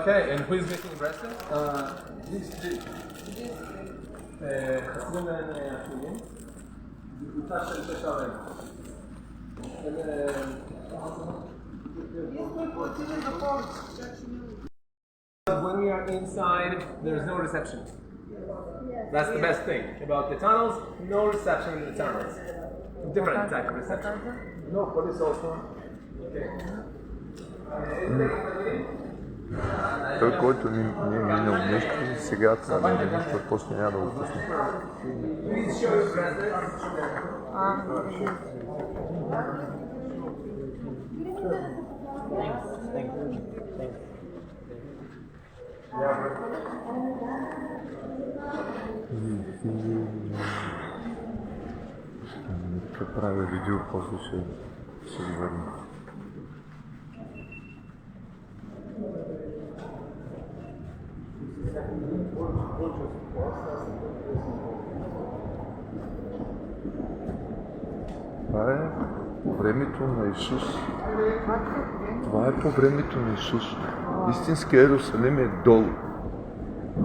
Okay, and who is making breakfast? These three. When we are inside, there's no reception. That's the best thing about the tunnels. No reception in the tunnels. Different type of reception. No police also. Okay. Той, който не е минал нещо, сега трябва да видиш, той после няма да го пусне. Нека правя видео, после ще го върна. Това е по времето на Исус. Това е по времето на Исус. Истинският Иерусалим е долу.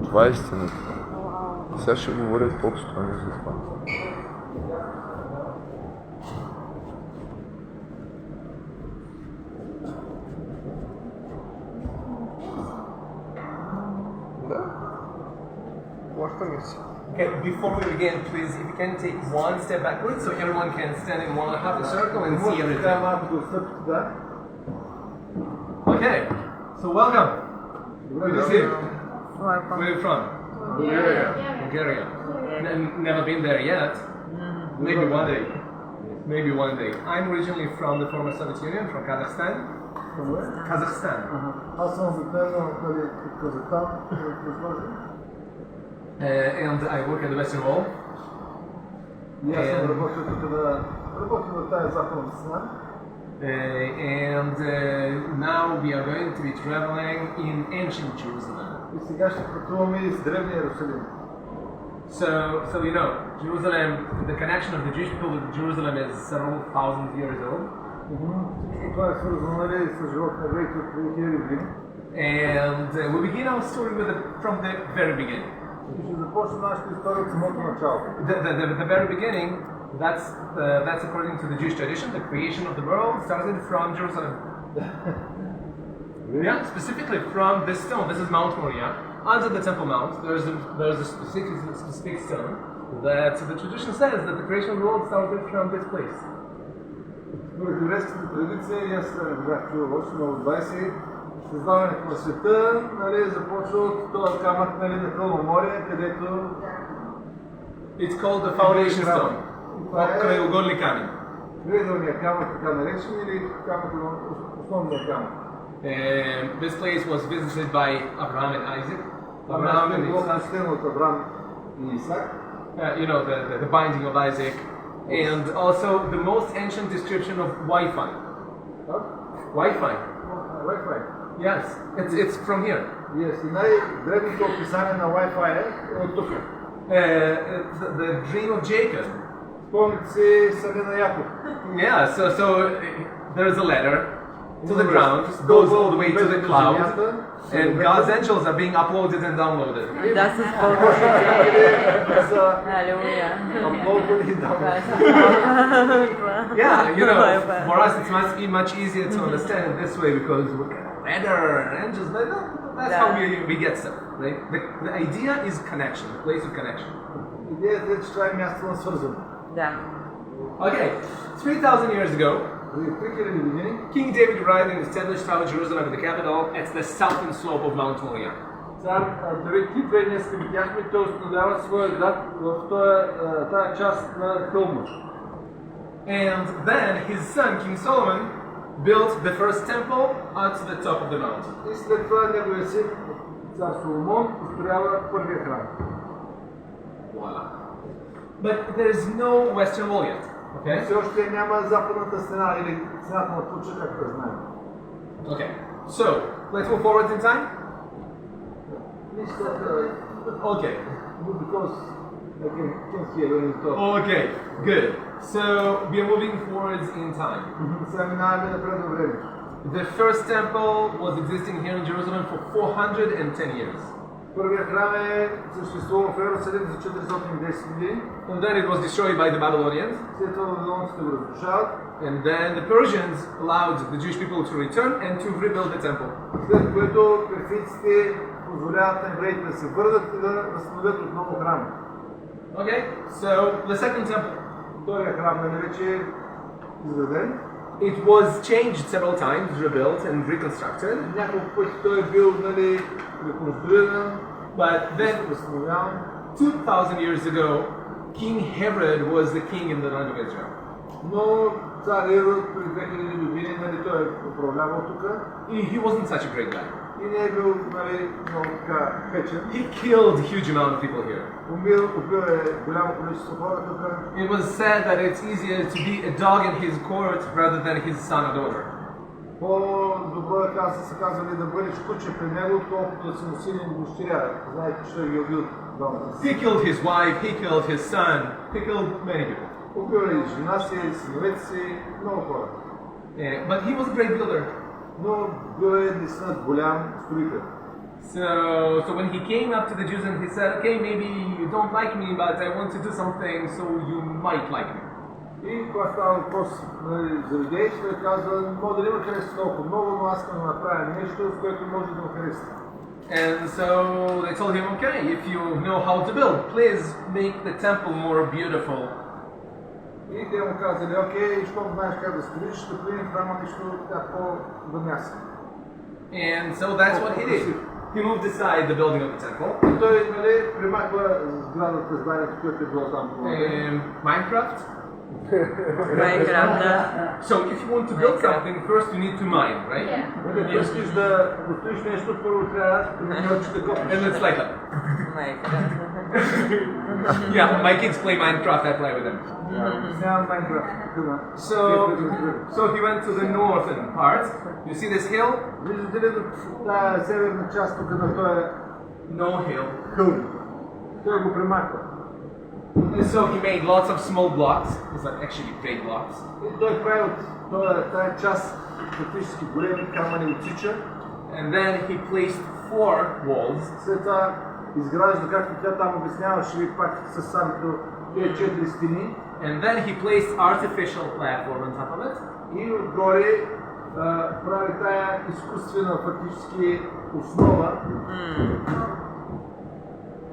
Това е истината. Сега ще говоря по-обстойно за това. Okay, before we begin, please, if you can take one step backwards so everyone can stand in one half a circle and see everything. Okay, so welcome. Good to see you. Where are you from? Bulgaria. Never been there yet. Maybe one day. Maybe one day. I'm originally from the former Soviet Union, from Kazakhstan. From where? Kazakhstan. And I work at the Western Wall. And now we are going to be traveling in ancient Jerusalem. So you know, Jerusalem, the connection of the Jewish people with Jerusalem is several thousand years old. And we begin our story from the very beginning. The very beginning, that's according to the Jewish tradition, the creation of the world started from Jerusalem. Yeah, specifically from this stone. This is Mount Moriah. Under the Temple Mount, there's a specific stone that the tradition says that the creation of the world started from this place. Създаването на света, започва от този камък на Хасмонеите, където... It's called the foundation stone. Краеугольник камък. Крайъгълният камък, така наречен, или основният камък. This place was visited by Abraham and Isaac. Abraham and Isaac. You know, the binding of Isaac. And also the most ancient description of Wi-Fi. Wi-Fi. Wi-Fi. Yes, it's from here. Yes, най-древното описание на Wi-Fi е от тук. The dream of Jacob. Спомните си съня на Яков. Yeah, so there's a ladder to the ground, goes all the way to the cloud, and God's angels are being uploaded and downloaded. Das ist Halleluja. Yeah, you know, for us it must be much easier to understand it this way because ladder and angels, that's how we get stuff, right? The idea is connection, the place of connection. Идеята е, че това е място на свързване. Да. Okay, 3,000 years ago, King David arrived and established our Jerusalem, the capital, at the southern slope of Mount Moriah. Цар Давид идва и днес видяхме, той установява своя град в тази част на хълма. And then his son, King Solomon, built the first temple at the top of the mountain. И след това неговия син, цар Соломон, построява първия храм. Voila. But there is no Western Wall yet. Okay? Все още няма западната стена или стената на Пуча, както я знаем. Okay. So, let's move forward in time. Okay. Because I can hear when you talk. Okay, good. So we are moving forwards in time. Сега минаваме напред във времето. The first temple was existing here in Jerusalem for 410 years. Първият храм е съществувал в Иерусалим за 410 години. And then it was destroyed by the Babylonians. След това вавилонците го разрушават. And then the Persians allowed the Jewish people to return and to rebuild the temple. След което персийците позволяват на евреите да се върнат и да възстановят отново храма. Okay, so the second temple. Вторият храм е вече изграден. It was changed several times, rebuilt and reconstructed. Няколко пъти той е бил реконструиран, But then, възстановяван. 2,000 years ago, King Herod was the king in the land of Israel. Но цар Ирод преди 2000 години, той е управлявал тук. He wasn't such a great guy. И не е бил много така печен. He killed a huge amount of people here. Убил е голямо количество хора тук. It was said that it's easier to be a dog in his court rather than his son or daughter. По-добро е се казвали да бъдеш куче при него, отколкото да си му син и дъщеря. Знаете, че той ги убил двамата. He killed his wife, he killed his son, he killed many people. Убил е жена си, синовете си, много хора. But he was a great builder. Но бил е наистина голям строител. So when he came up to the Jews and he said, okay, maybe you don't like me, but I want to do something so you might like me. И когато става въпрос за юдеите, той казва, може да не ме хареса толкова много, но аз искам да направя нещо, с което може да ме хареса. And so they told him, okay, if you know how to build, please make the temple more beautiful. И те му казали, окей, щом знаеш как да строиш, ще правим храма нещо така по-вънясно. And so that's what he did. He moved aside the building of the temple. И той примахва сградата, зданието, което е било там. Minecraft? Minecraft, да. So if you want to build something, first you need to mine, right? Ако искаш да построиш нещо, първо трябва да научиш да копиш. And it's like that. Minecraft. Yeah, my kids play Minecraft, I play with them. Нямам Minecraft. So he went to the northern part. You see this hill? Виждате ли тази северна част тук на този No hill. хълм? Той го премахва. And so he made lots of small blocks. These are actually great blocks. И той прави от тази част практически големи камъни отсича. And then he placed 4 walls. След това изгражда, както тя там обясняваше ви пак с самото тези 4 стени. And then he placed artificial platform on top of it. И отгоре прави тая изкуствена фактически основа.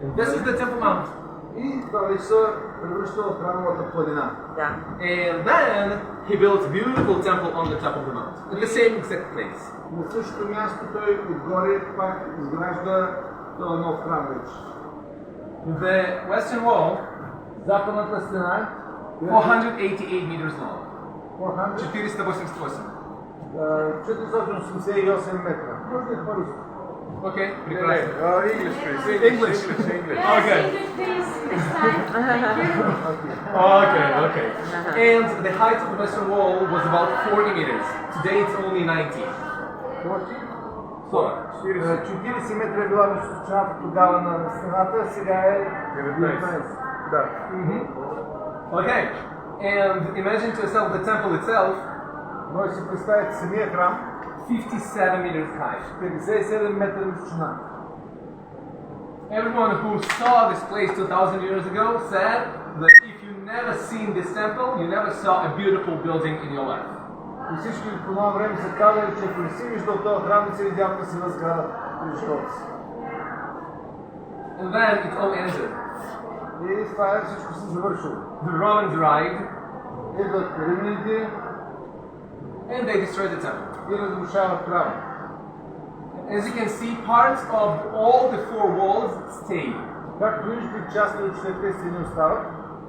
And this is the Temple Mount. И това вече се превръща в храмовата планина. Да. And then he built a beautiful temple on the top of the mount, in the same exact place. На същото място той отгоре пак изгражда този нов храм вече. The western wall, Западната стена 488 meters long. 488 488. метра. Може да е по-руско. Okay, прекрасно. English, please. English. English. Okay. Okay, okay. And the height of the western wall was about 40 meters. Today it's only 90. 40 метра е била височината тогава на стената, сега е 19. Да. Okay. And imagine to yourself the temple itself. Може да си представите самия храм. 57 meters high. 57 метра височина. Everyone who saw this place 2,000 years ago said that if you never seen this temple, you never saw a beautiful building in your life. И всички по това време са казали, че ако не си виждал този храм, не си видял красива сграда при живота си. And then it all ended. И с това всичко се завършило. The Romans arrived Идват римляните and they destroyed the temple. и разрушават храма. As you can see, parts of all the 4 walls stayed. Както виждате, части от четирите стени остават.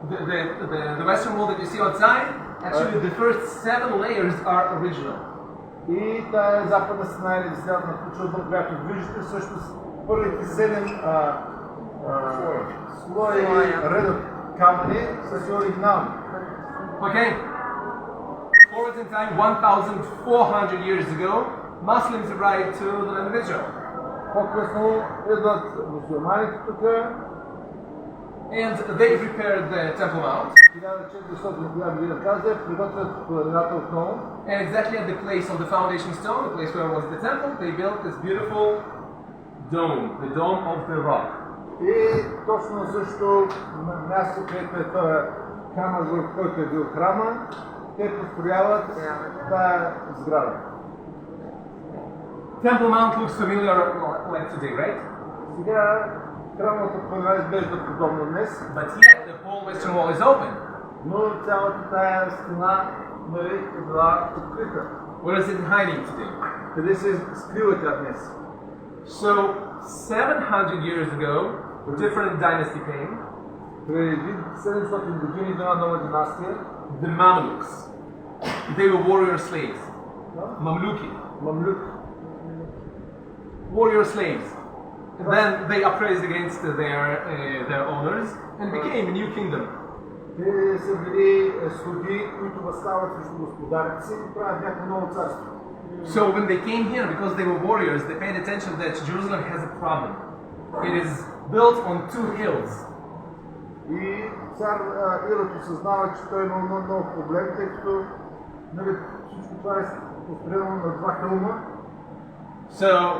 The western wall that you see outside, actually the first 7 layers are original. И тая западна стена или десятна куча, която виждате, всъщност първите 7 слои редът камъни са си оригинални. Okay. Forward in time, 1,400 years ago, Muslims arrived to the land of Israel. По-късно идват мусулманите тук. And they prepared the Temple Mount. 1400 година каза, приготвят планината отново. And exactly at the place of the foundation stone, the place where was the temple, they built this beautiful dome, the dome of the rock. И точно също на място, където е този камък, в който е бил храма, те построяват тази сграда. Temple Mount looks familiar like today, right? Сега храмовата планина изглежда подобно днес, But yet the whole western wall is open. но цялата тая стена е била открита. Where is it hiding today? Къде се скрива тя днес? So 700 years ago, a different dynasty came, Преди 700 години една нова династия, the Mamluks. They were warrior slaves. Mamluki. Мамлюк. Warrior slaves. Then they uprised against their owners and became a new kingdom. Те са били слуги, които възстават срещу господарите си и правят някакво ново царство. So when they came here, because they were warriors, they paid attention that Jerusalem has a problem. It is built on two hills. И цар Ирод осъзнава, че той има много проблем, тъй като всичко това е построено на два хълма. So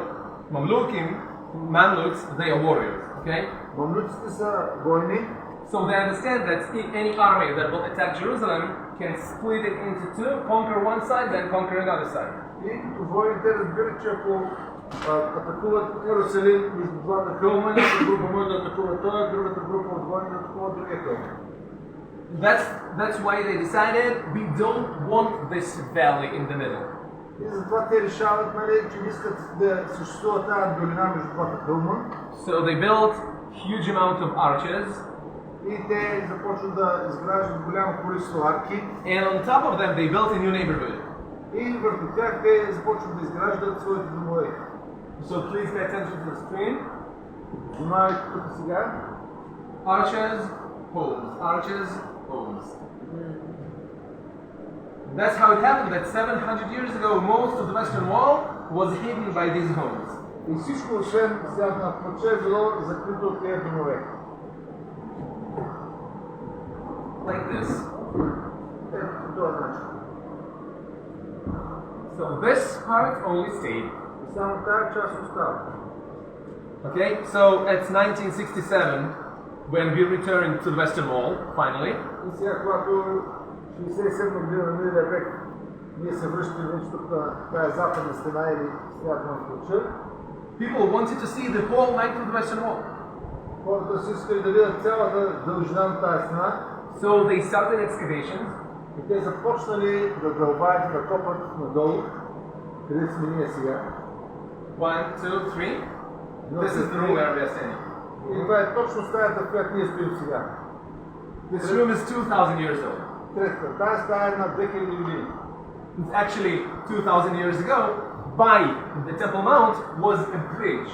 Mamluks, they are warriors, okay? Мамлюците са войни, So they understand that any army that will attack Jerusalem can split it into two, conquer one side, then conquer another side. и като войните разбират, че ако атакуват Иерусалим между двата хълма, една група може да атакува това, другата група от войни да атакува другия хълм. That's why they decided we don't want this valley in the middle. И затова те решават, че не искат да съществува тази долина между двата хълма. So they built huge amount of arches. И те започват да изграждат голямо количество арки. And on top of them they built a new neighborhood. И върху тях те започват да изграждат своите домове. So please pay attention to the screen. Внимавайте тук сега. Arches, homes. Arches, homes. That's how it happened that 700 years ago most of the western wall was hidden by these homes. И всичко, освен северната плоча, е било закрито от тези домове. Like this. Ето по този начин. So this part only stayed. И само тази част остава. Okay, so it's 1967 when we returned to the western wall, finally. И сега, когато 67 година на миналия век ние се връщаме вече тук на тази западна стена или стената на плоча, people wanted to see the whole length of the western wall. хората си искали да видят цялата дължина на тази стена. So they started excavations. И те започнали да дълбаят, да копат надолу, къде сме ние сега. 1, 2, 3. This is the room where we are standing. И това е точно стаята, в която ние стоим сега. This room is 2000 years old. Третата. Тази стая е на 2000 години. It's actually 2000 years ago, by the Temple Mount was a bridge.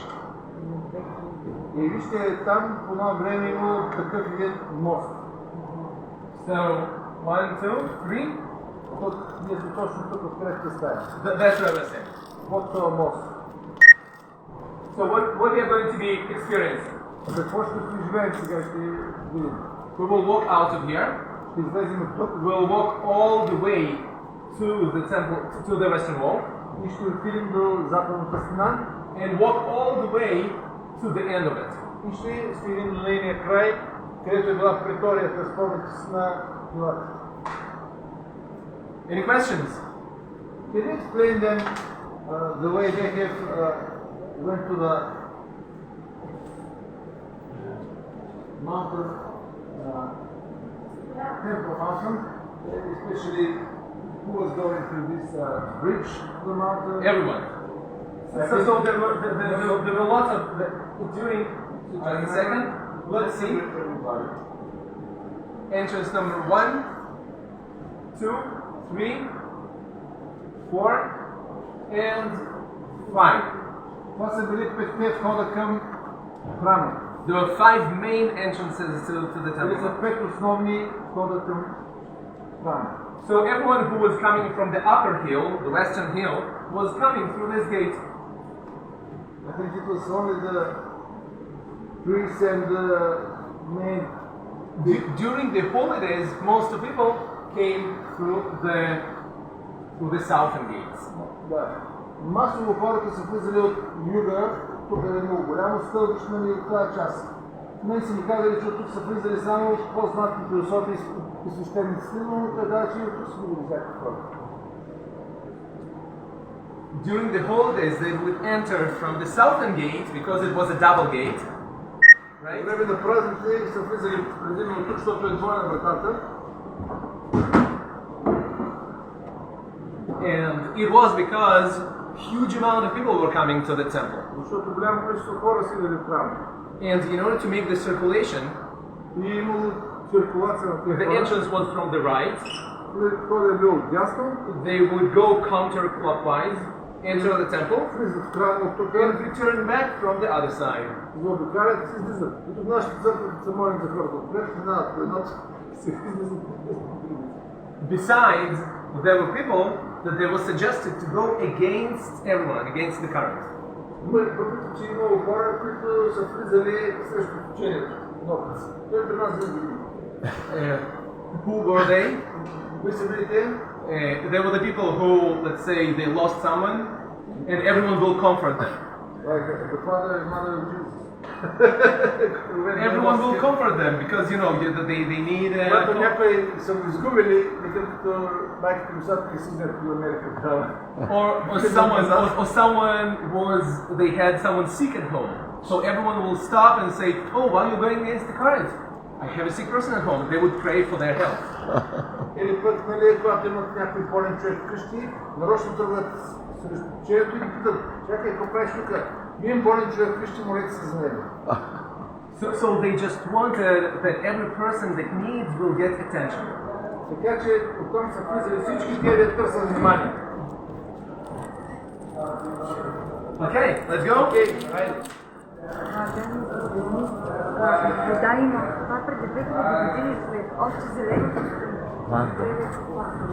И вижте, там по едно време има такъв един мост. So, 1, 2, 3. Тук, ние сме точно тук в третата стая. That's where we're standing. Под този мост. So what we are going to be experiencing? Какво ще преживеем сега, ще видим. We will walk out of here. Ще излезем от тук We'll walk all the way to the temple, to the western wall, и ще отидем до западната стена and walk all the way to the end of it. и ще стигнем до нейния край, където е била преторията, спомняте си на Пилат. Any questions? Can you explain them the way they have went to the mountain, temple mountain, especially who was going through this bridge to the mountain? Everyone. So there were lots of during. Just a second. Let's see. Entrance number 1, 2, 3, 4, and 5. Това са били петте входа към храма. There were 5 main entrances to the Те са temple. 5 основни входа към храма. So everyone who was coming from the upper hill, the western hill, was coming through this gate. I think it was only the priests and the main During the holidays, most of people came through the southern gates. Да. Масово хората са влизали от юга, тук е много голямо стълбище, нали, от тази част. Мен са ми казали, че тук са влизали само по-знатни философи и свещениците, но тогава, че и от тук са били всякакви хора. During the holidays, they would enter from the southern gate because it was a double gate. Right? Време на празниците са влизали предимно тук, защото е двойна вратата. And it was because huge amount of people were coming to the temple. Защото голямо количество хора са идвали в храма. And in order to make the circulation, И имало циркулация на тези the хора. entrance was from the right. Той е бил дясно, They would go counterclockwise, enter the temple, влизат в храма от тук, and return back from the other side. заобикалят и се излизат. Ето в нашата църква са молим за хората отпред, минават по едното, се излизат. Besides, there were people that they were suggested to go against everyone, against the current. Въпреки, че имало хора, които са влизали срещу течението. Той при нас винаги. Who were they? Кои са били те? They were the people who, let's say, they lost someone, and everyone will comfort them. The Father and Mother of Jesus. Everyone will comfort them because they need. Когато някои са го изгубили, като майките му сад и сидят в Америка. Or someone they had someone sick at home, so everyone will stop and say, "Oh, why are you going against the current? I have a sick person at home." They would pray for their health. Или пък, нали, когато имат някой болен човек вкъщи, нарочно тръгват срещу течението и ги питат: чакай, какво правиш тук? Имам болен човек вкъщи, молете се за него. So they just wanted that every person that needs will get attention. Така че оттам са влизали всички тия да търсят внимание. Okay, let's go. Хайде. Да, има. Това преди 2000 години след. Още зелено.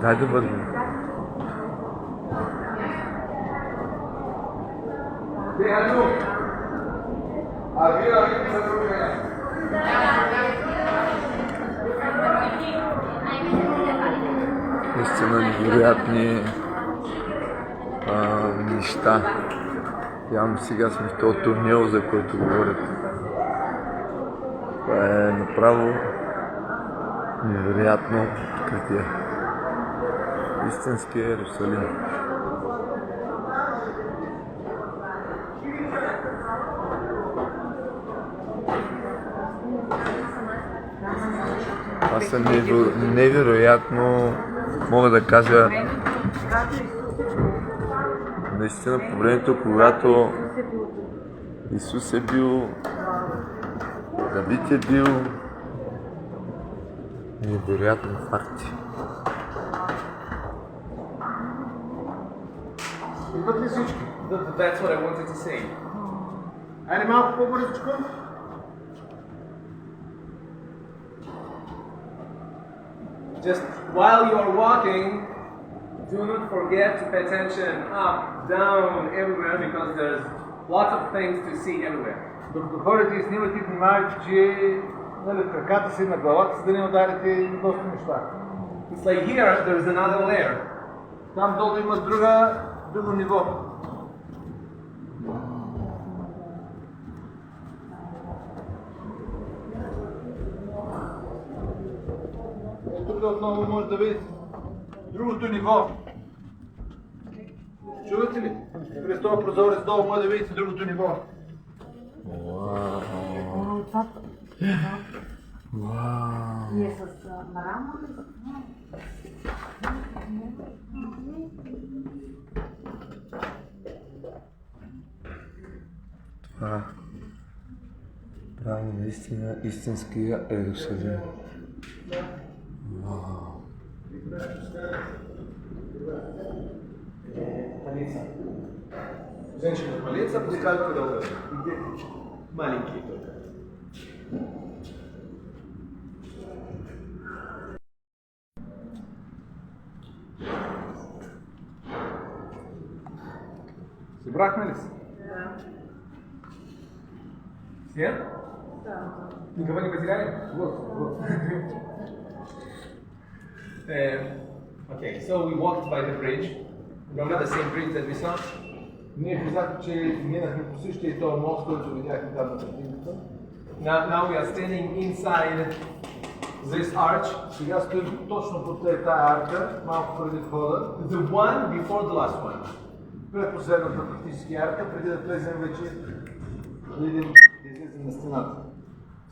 Дай да вървим. Истина невероятни неща. Явно сега сме в този тунел, за който говорят. Това е направо невероятно откритие. Истински Иерусалим. Това са невероятно, мога да кажа, наистина по времето, когато Исус е бил, Давид е бил, невероятни факти. Идват ли всички? That's what I wanted to say. Айде малко по-бързичко. Just while you are walking, do not forget to pay attention up, down, everywhere because there's lots of things to see everywhere. Докато ходите и снимате, внимавайте, че в краката си, на главата си да не ударите доста неща. It's like here, there's another layer. Там долу има друго ниво. Тук отново може да видите другото ниво. Чувате ли? През този прозорец долу може да видите другото ниво. И е с мрамор. Това прави наистина истинския Иерусалим. Молиться. Женщина молится, пускай долго. Маленькие только. Събрахме ли се? Все? Да. Никого не потеряли? Вот. Okay, so we walked by the bridge. Remember the same bridge that we saw? Ние казахме, че минахме по същия и този мост, който видяхме там на картинката. Now we are standing inside this arch, Сега стоим точно под тая арка, малко преди входа. the one before the last one. Пред последната практически арка, преди да влезем вече да излезем на стената.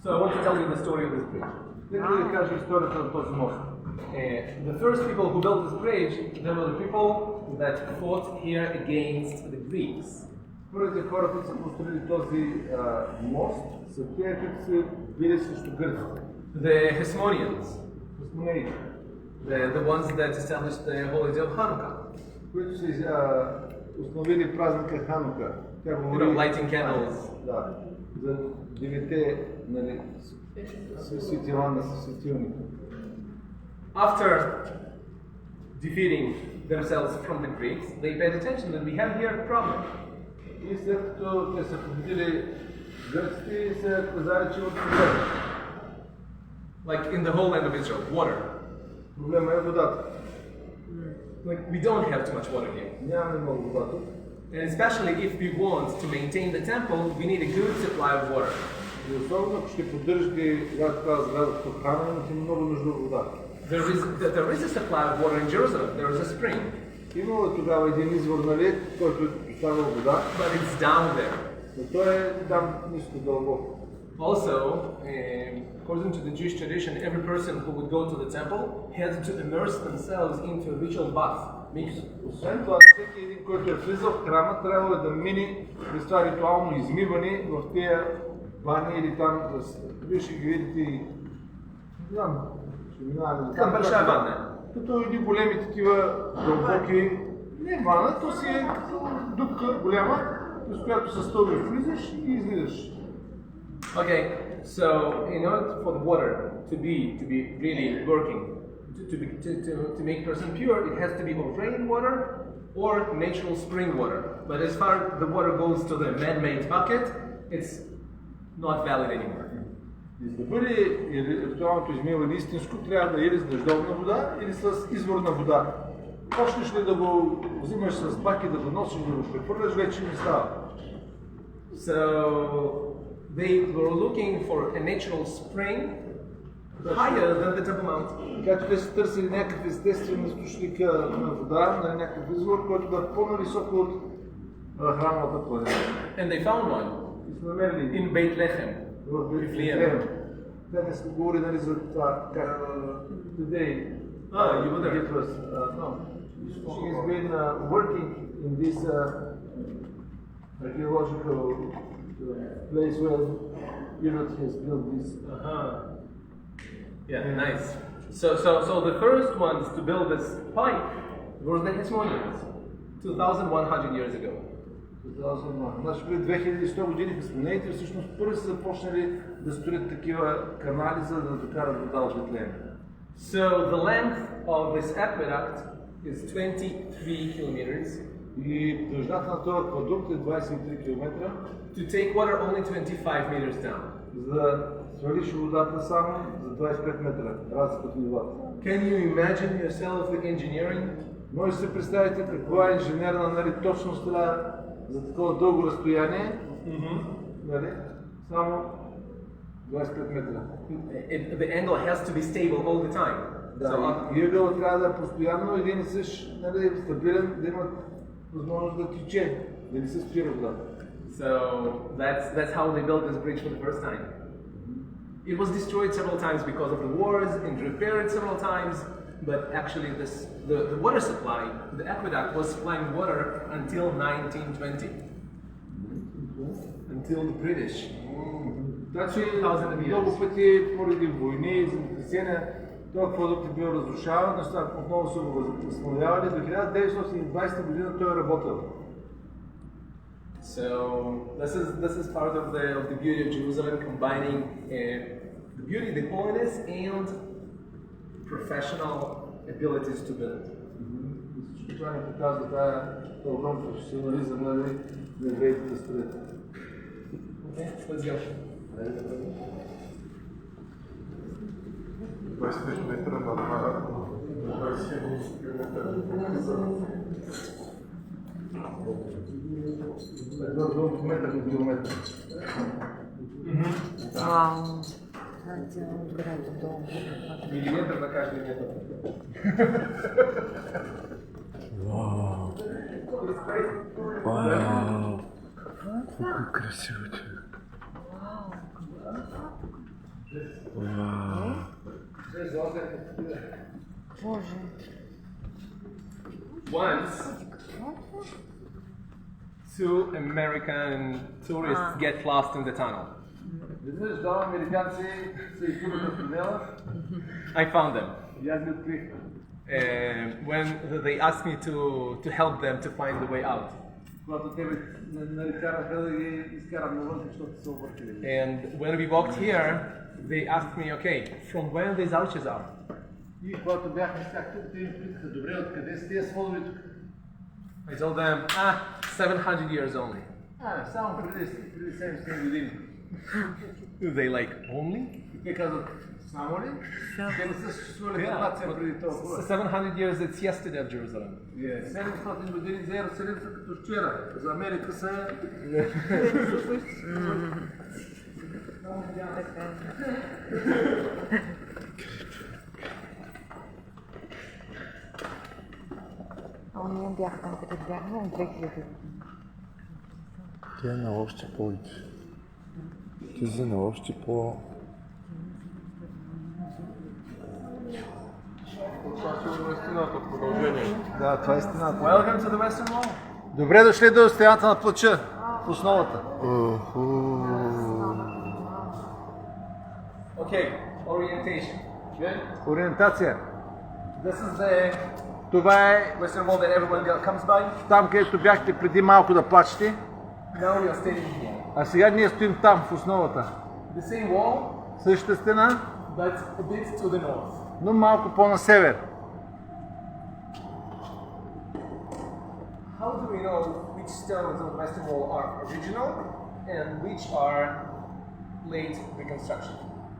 So I want to tell you the story of this bridge. Нека да ви кажа историята на този мост. The first people who built this bridge, they were the people that fought here against the Greeks. Първите хора, които са построили този мост, са тези, които са били срещу гърците. The Hасmonians, Хасмонеите, the ones that established the holiday of Hanukkah. които са установили празника Ханука. Тя говори Lighting candles. да, за девете светила на светилника. After defeating themselves from the Greeks, they paid attention that we have here a problem. И след като те са победили гърците, се казали, че имат проблем. Like in the whole land of Israel, water. Проблема е водата. Like we don't have too much water here. Нямаме много вода тук. And especially if we want to maintain the temple, we need a good supply of water. И особено, ако ще поддържате това сградата в храма, имате много нужда от вода. There is a supply of water in Jerusalem. There is a spring. Имало тогава един извор, нали, който е доставил вода, But it's down there. но той е там ниско дълбоко. Also, according to the Jewish tradition, every person who would go to the temple had to immerse themselves into a ritual bath. Освен това, всеки един, който е влизал в храма, трябва да мине през това ритуално измиване в тия бани или там, вие ще ги видите и не знам, ще минаваме Към большая ванна. като едни големи такива дълбоки, не вана, то си е дупка голяма, с която със стълби влизаш и излизаш. Okay, so in order for the water to be really working, to make person pure, it has to be or rainwater or natural spring water. But as far as the water goes to the man-made bucket, it's not valid anymore. За да бъде ритуалното измиване истинско, трябва да или с дъждовна вода, или с изворна вода. Почнеш ли да го взимаш с баки, да го носиш, да го прехвърляш, вече не става. So they were looking for a natural spring higher than the Temple Mount. Така че те са търсили някакъв естествен източник на вода, на някакъв извор, който да е по-нависоко от храмовата планина. And they found one И са намерили in Bethlehem. в Вифлеем. Те не са говорили, нали, за това, как today You were there. it was, no, she has been working in this archaeological place where Herod has built this. Yeah, nice. So the first ones to build this pipe were the Hasmonians, 2,100 years ago. Значи преди 2100 години Хасмонеите всъщност първи са започнали да строят такива канали, за да докарат вода от Вифлеем. So the length of this aqueduct is 23 kilometers. И дължината на този аквадукт е 23 км. To take water only 25 meters down. За да свалиш водата само за 25 метра, разлика от нивата. Can you imagine yourself with engineering? Може да се представите каква е инженерна, нали, точност трябва за такова дълго разстояние, нали, само 25 метра. The angle has to be stable all the time. Да, и ъгълът трябва да е постоянно един и същ, нали, стабилен, да има възможност да тече, да не се спира водата. So that's how they built this bridge for the first time. It was destroyed several times because of the wars and repaired several times, but actually the water supply, the aqueduct was supplying water until 1920. Until the British. Значи много пъти поради войни и земетресения този аквадукт е бил разрушаван, нещата отново са го възстановявали. До 1920 година той е работил. So this is part of the beauty of Jerusalem, combining the beauty, the holiness, and professional abilities to build. Всичко това ни показва този огромен професионализъм на евреите да строят. Okay, let's go. 25 метра на 27 км. Метър до километър. Вау. Милиметър на каждый метър. Вау! Вау! Колко красиво ти е! Вау! Боже. Once, two American tourists get lost in the tunnel. Веднъж два американци се изгубят в тунела I found them. и аз ги открих. When they asked me to help them to find the way out. Когато те ме караха да ги изкарат навън, защото се объркали. And when we walked here, they asked me, okay, from where these ouches are? И когато бяхме с тях тук, те им питаха, добре, откъде са тия сводове тук? I told them, 700 years only. Само преди 700 години. They like, only? И те казват, само ли? Те не са съществували нация преди толкова. 700 years, it's yesterday of Jerusalem. 700 години за Иерусалим са като вчера. За Америка са... Ние бяха там, къде бяхме, на 2000. Тя е на още повече. Ти си на още по... Да, това е стената. Welcome to the Western Wall. Добре дошли до стената на плача, в основата. Okay, orientation. Good. Ориентация. This is the Това е Western Wall that everyone comes by. там, където бяхте преди малко да плачете, Now we are standing here. а сега ние стоим там, в основата. The same wall, Същата стена, but a bit to the north. но малко по-на север. How do we know which stones of the Western Wall are original and which are late reconstruction?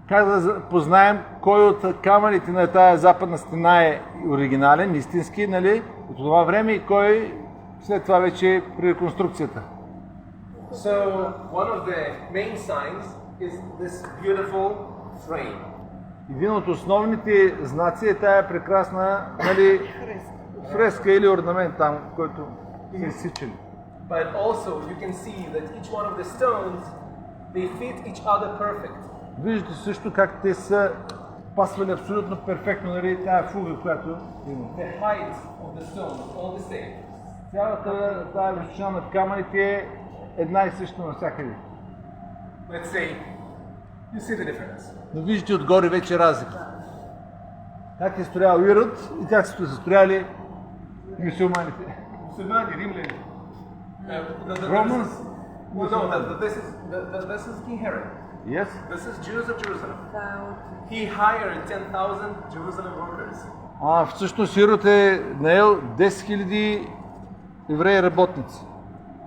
Как да познаем кой от камъните на тази западна стена е оригинален, истински, нали, от това време и кой след това вече при реконструкцията. So one of the main signs is this beautiful frame. Един от основните знаци е тая прекрасна, нали, фреска или орнамент там, който са изсичали. But also you can see that each one of the stones, they fit each other perfect. Виждате също как те са пасвали абсолютно перфектно, нали, тая фуга, която има. The height of the stone is all the same. Цялата тая височина на камъните е една и съща навсякъде. Let's say you see the difference. Но виждате отгоре вече разлика. Как е строял Ирод и как са строяли мюсюлманите. Musulmani, римляни. Romans? This is King Herod. Yes? This is Jews of Jerusalem. He hired 10,000 Jerusalem workers. Всъщност Ирод е наел 10 000 евреи работници.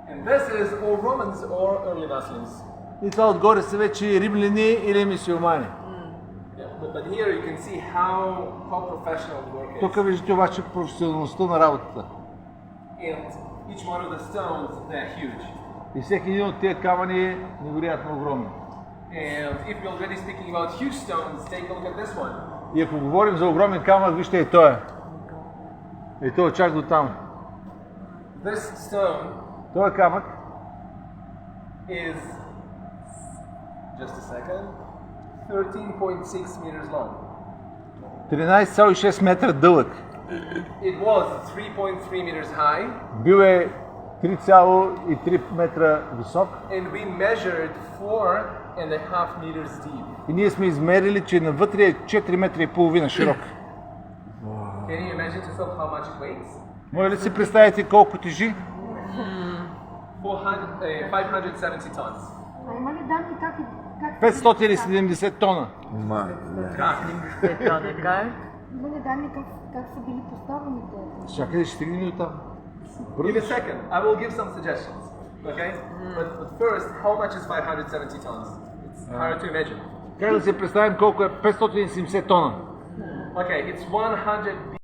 And this is all Romans or early Muslims. И това отгоре са вече римляни или мюсюлмани. But here you can see how professional the work is. Тук виждате обаче професионалността на работата. And each one of the stones, they're huge. И всеки един от тези камъни е невероятно огромен. And if you're already speaking about huge stones, take a look at this one. И ако говорим за огромен камък, вижте и той е. И той е чак до там. This stone Този камък is, just a second, 13.6 meters long. 13,6 метра дълъг. It was 3.3 meters high. Бил е 3,3 метра висок. And we measured 4.5 meters deep. И ние сме измерили, че навътре е 4 метра и половина широк. Can you imagine yourself how much it weighs? Може ли си представите колко тежи? 570 tons. А има ли данни как 570 тона. Ето, така е. Има ли данни как са били поставени те? Чакай да ще стигнем до там. In a second, I will give some suggestions. Okay? But first, how much is 570 tons? It's hard to imagine. Как да се представим колко е 570 тона? Okay, it's 100